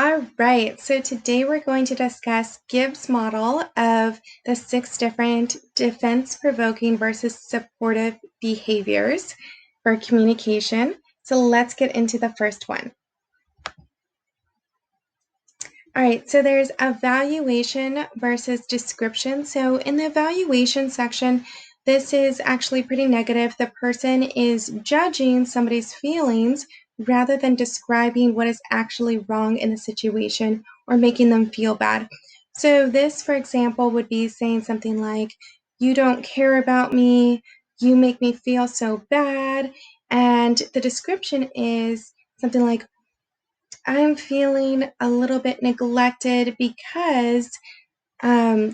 All right, so today we're going to discuss Gibbs' model of the 6 different defense-provoking versus supportive behaviors for communication. So let's get into the first one. All right, so there's evaluation versus description. So in the evaluation section, this is actually pretty negative. The person is judging somebody's feelings rather than describing what is actually wrong in the situation or making them feel bad. So this, for example, would be saying something like, "You don't care about me, you make me feel so bad." And the description is something like, "I'm feeling a little bit neglected because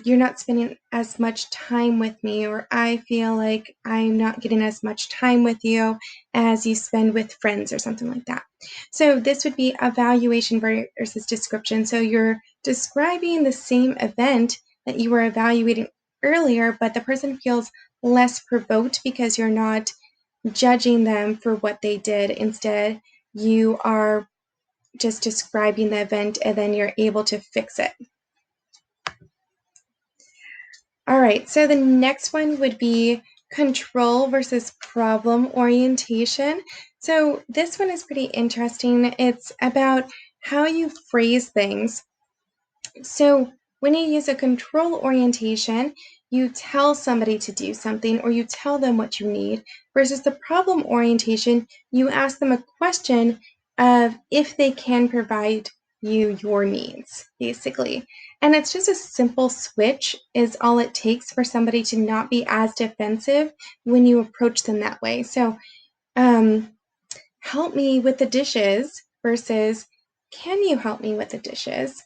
you're not spending as much time with me," or "I feel like I'm not getting as much time with you as you spend with friends," or something like that. So this would be evaluation versus description. So you're describing the same event that you were evaluating earlier, but the person feels less provoked because you're not judging them for what they did. Instead, you are just describing the event and then you're able to fix it. All right, so the next one would be control versus problem orientation. So this one is pretty interesting. It's about how you phrase things. So when you use a control orientation, you tell somebody to do something or you tell them what you need, versus the problem orientation, you ask them a question of if they can provide you your needs, basically. And it's just a simple switch is all it takes for somebody to not be as defensive when you approach them that way. So help me with the dishes versus can you help me with the dishes?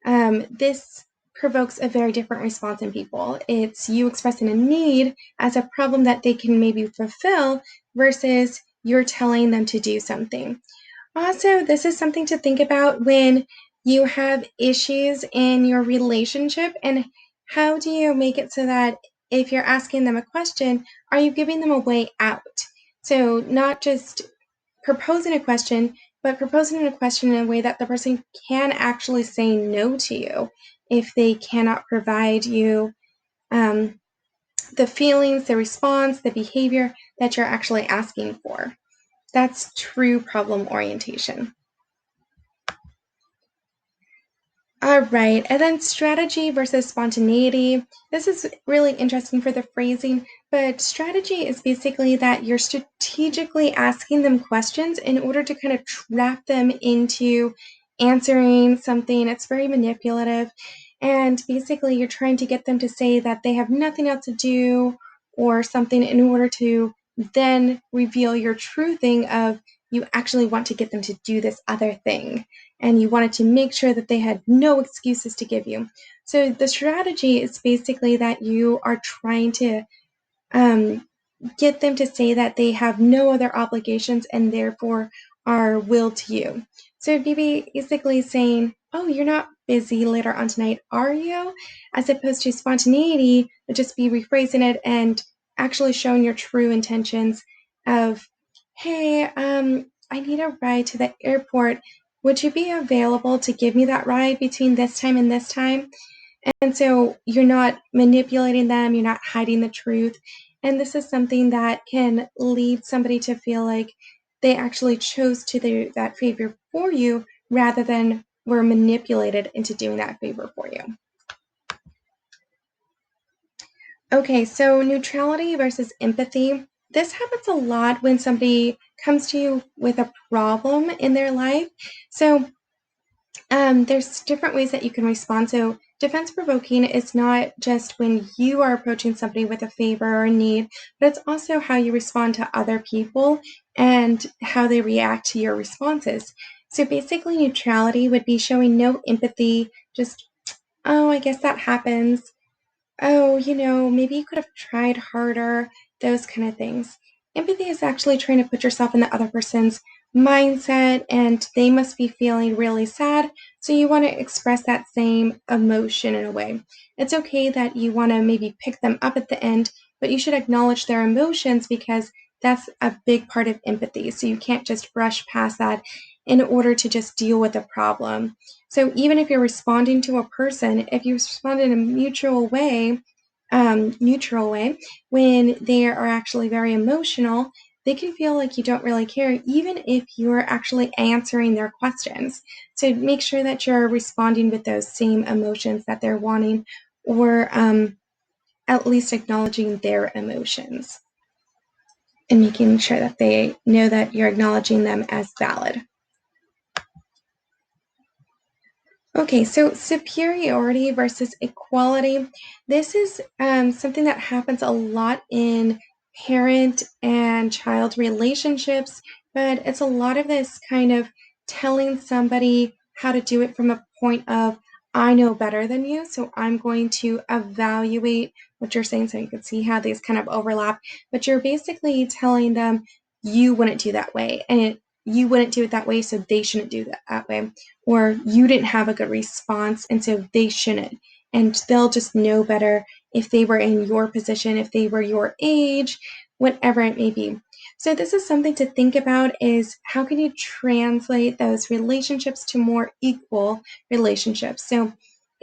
This provokes a very different response in people. It's you expressing a need as a problem that they can maybe fulfill versus you're telling them to do something. Also, this is something to think about when you have issues in your relationship, and how do you make it so that if you're asking them a question, are you giving them a way out? So not just proposing a question, but proposing a question in a way that the person can actually say no to you if they cannot provide you the feelings, the response, the behavior that you're actually asking for. That's true problem orientation. All right, and then strategy versus spontaneity. This is really interesting for the phrasing, but strategy is basically that you're strategically asking them questions in order to kind of trap them into answering something. It's very manipulative, and basically you're trying to get them to say that they have nothing else to do or something in order to then reveal your true thing of you actually want to get them to do this other thing and you wanted to make sure that they had no excuses to give you. So the strategy is basically that you are trying to get them to say that they have no other obligations and therefore are willed to you. So it'd be basically saying, "Oh, you're not busy later on tonight, are you?" As opposed to spontaneity would just be rephrasing it and actually showing your true intentions of, "Hey, I need a ride to the airport. Would you be available to give me that ride between this time and this time?" And so you're not manipulating them, you're not hiding the truth. And this is something that can lead somebody to feel like they actually chose to do that favor for you rather than were manipulated into doing that favor for you. Okay, so neutrality versus empathy. This happens a lot when somebody comes to you with a problem in their life. So there's different ways that you can respond. So defense provoking is not just when you are approaching somebody with a favor or a need, but it's also how you respond to other people and how they react to your responses. So basically, neutrality would be showing no empathy, just, "Oh, I guess that happens. Oh, maybe you could have tried harder," those kind of things. Empathy is actually trying to put yourself in the other person's mindset, and they must be feeling really sad. So you want to express that same emotion in a way. It's okay that you want to maybe pick them up at the end, but you should acknowledge their emotions because that's a big part of empathy. So you can't just brush past that in order to just deal with the problem. So even if you're responding to a person, if you respond in a neutral way, when they are actually very emotional, they can feel like you don't really care, even if you're actually answering their questions. So make sure that you're responding with those same emotions that they're wanting, or at least acknowledging their emotions and making sure that they know that you're acknowledging them as valid. Okay, so superiority versus equality. This is something that happens a lot in parent and child relationships, but it's a lot of this kind of telling somebody how to do it from a point of, I know better than you, so I'm going to evaluate what you're saying. So you can see how these kind of overlap, but you're basically telling them you wouldn't do that way, and you wouldn't do it that way, so they shouldn't do that way, or you didn't have a good response and so they shouldn't. And they'll just know better if they were in your position, if they were your age, whatever it may be. So this is something to think about, is how can you translate those relationships to more equal relationships? So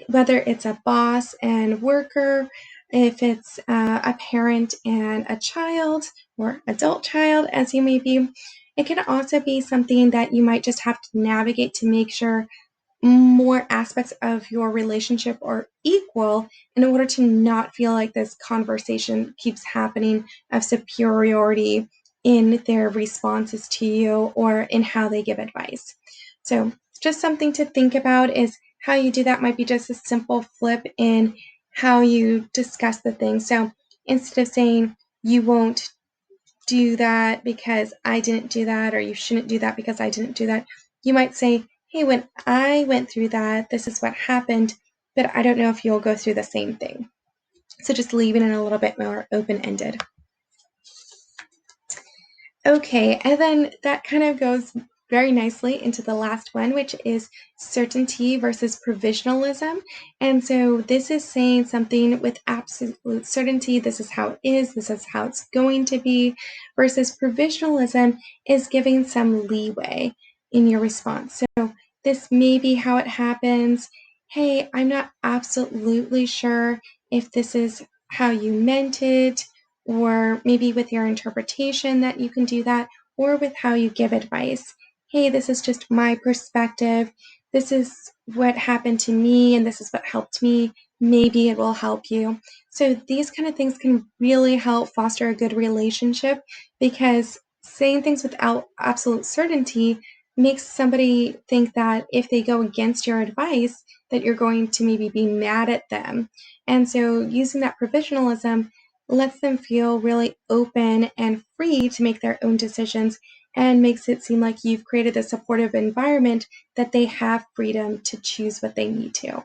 whether it's a boss and worker, if it's a parent and a child, or adult child, as you may be, it can also be something that you might just have to navigate to make sure more aspects of your relationship are equal, in order to not feel like this conversation keeps happening of superiority in their responses to you or in how they give advice. So just something to think about is how you do that might be just a simple flip in how you discuss the thing. So instead of saying, you won't do that because I didn't do that, or you shouldn't do that because I didn't do that, you might say, hey, when I went through that, this is what happened, but I don't know if you'll go through the same thing. So just leaving it a little bit more open-ended. Okay, and then that kind of goes very nicely into the last one, which is certainty versus provisionalism. And so this is saying something with absolute certainty, this is how it is, this is how it's going to be, versus provisionalism is giving some leeway in your response. So this may be how it happens. Hey, I'm not absolutely sure if this is how you meant it, or maybe with your interpretation that you can do that, or with how you give advice. Hey, this is just my perspective. This is what happened to me, and this is what helped me. Maybe it will help you. So these kind of things can really help foster a good relationship, because saying things without absolute certainty makes somebody think that if they go against your advice, that you're going to maybe be mad at them. And so using that provisionalism lets them feel really open and free to make their own decisions, and makes it seem like you've created a supportive environment that they have freedom to choose what they need to.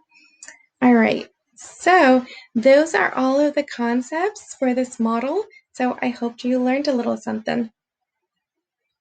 All right, so those are all of the concepts for this model. So I hope you learned a little something.